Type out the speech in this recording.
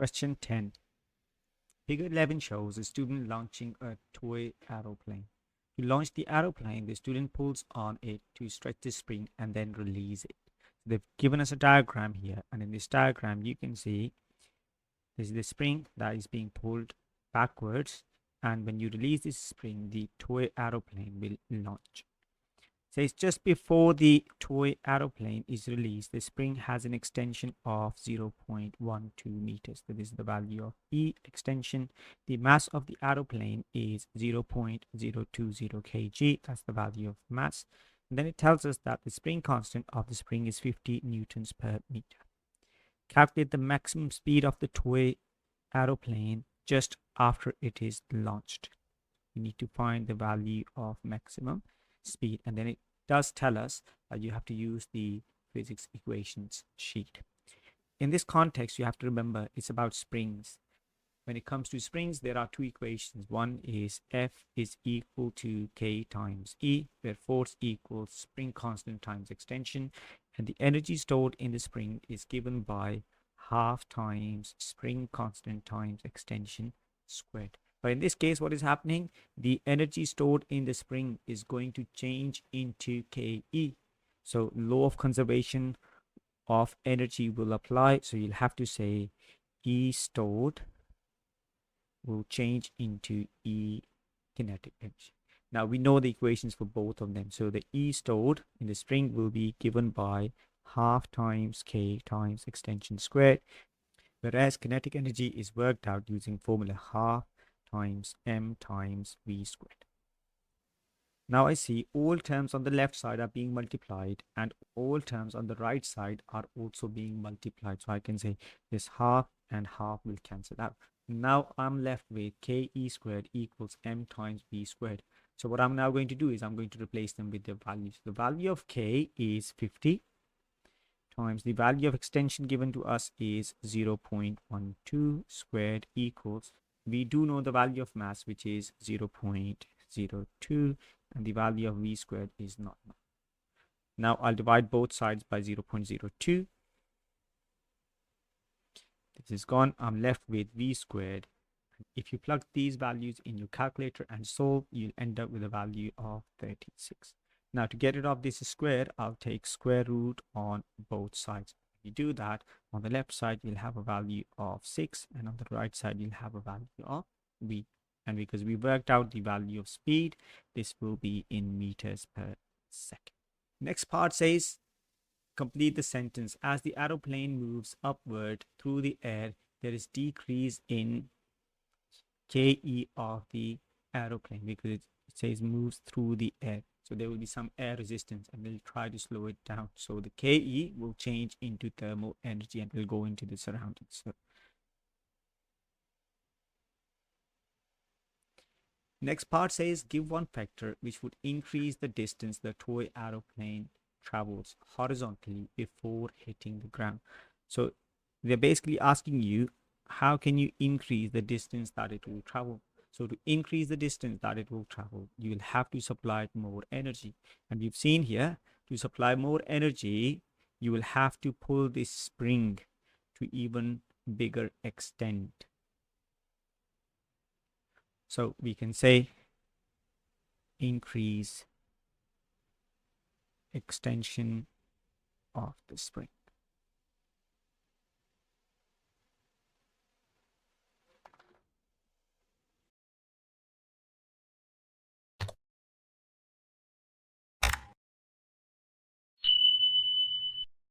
Question 10. Figure 11 shows a student launching a toy aeroplane. To launch the aeroplane, the student pulls on it to stretch the spring and then release it. So they've given us a diagram here, and in this diagram, you can see this is the spring that is being pulled backwards, and when you release this spring, the toy aeroplane will launch. Says just before the toy aeroplane is released, the spring has an extension of 0.12 meters. So this is the value of E extension. The mass of the aeroplane is 0.020 kg. That's the value of mass. And then it tells us that the spring constant of the spring is 50 newtons per meter. Calculate the maximum speed of the toy aeroplane just after it is launched. You need to find the value of maximum speed, and then it does tell us that you have to use the physics equations sheet. In this context, you have to remember it's about springs. When it comes to springs, there are two equations. One is F is equal to K times E, where force equals spring constant times extension, and the energy stored in the spring is given by half times spring constant times extension squared. But in this case, what is happening? The energy stored in the spring is going to change into KE. So law of conservation of energy will apply. So you'll have to say E stored will change into E kinetic energy. Now we know the equations for both of them. So the E stored in the spring will be given by half times K times extension squared, whereas kinetic energy is worked out using formula half times m times v squared. Now I see all terms on the left side are being multiplied and all terms on the right side are also being multiplied. So I can say this half and half will cancel out. Now I'm left with ke squared equals m times v squared. So what I'm now going to do is I'm going to replace them with the values. The value of k is 50 times the value of extension given to us is 0.12 squared equals, we do know the value of mass, which is 0.02, and the value of v squared is not known. Now I'll divide both sides by 0.02. This is gone. I'm left with v squared. If you plug these values in your calculator and solve, you'll end up with a value of 36. Now to get rid of this square, I'll take square root on both sides. If you do that, on the left side, you'll have a value of 6, and on the right side, you'll have a value of v. And because we worked out the value of speed, this will be in meters per second. Next part says, complete the sentence. As the aeroplane moves upward through the air, there is decrease in ke of the aeroplane because it says moves through the air. So there will be some air resistance and we'll try to slow it down. So the ke will change into thermal energy and will go into the surroundings. So next part says give one factor which would increase the distance the toy aeroplane travels horizontally before hitting the ground. So they're basically asking you, how can you increase the distance that it will travel? So to increase the distance that it will travel, you will have to supply it more energy. And we've seen here, to supply more energy, you will have to pull this spring to even bigger extent. So we can say increase extension of the spring.